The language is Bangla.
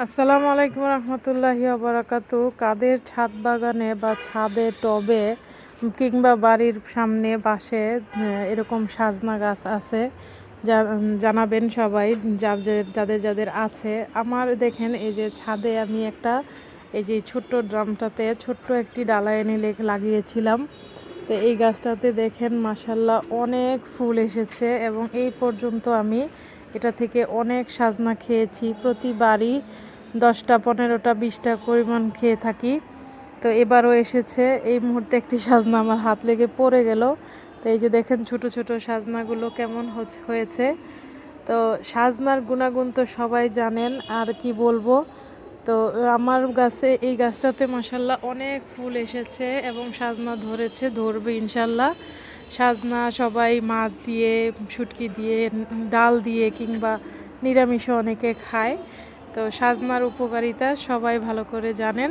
আসসালামু আলাইকুম রহমতুল্লাহি বারাকাতু। কাদের ছাদ বাগানে বা ছাদে টবে কিংবা বাড়ির সামনে পাশে এরকম সাজনা গাছ আছে? জানাবেন সবাই, যাদের যাদের আছে। আমার দেখেন, এই যে ছাদে আমি একটা, এই যে ছোট্ট ড্রামটাতে ছোট্ট একটি ডালা এনে লাগিয়েছিলাম। তো এই গাছটাতে দেখেন মাশাল্লাহ অনেক ফুল এসেছে, এবং এই পর্যন্ত আমি এটা থেকে অনেক সাজনা খেয়েছি। প্রতিবারই 10টা 15টা 20টা পরিমাণ খেয়ে থাকি। তো এবারও এসেছে। এই মুহূর্তে একটি সাজনা আমার হাত লেগে পড়ে গেল। তো এই যে দেখেন ছোট ছোট সাজনাগুলো কেমন হয়েছে। তো সাজনার গুণাগুণ তো সবাই জানেন, আর কি বলবো। তো আমার গাছে, এই গাছটাতে মাশাল্লাহ অনেক ফুল এসেছে এবং সাজনা ধরেছে, ধরবে ইনশাল্লাহ। সাজনা সবাই মাছ দিয়ে, শুটকি দিয়ে, ডাল দিয়ে কিংবা নিরামিষও অনেকে খায়। তো সাজনার উপকারিতা সবাই ভালো করে জানেন।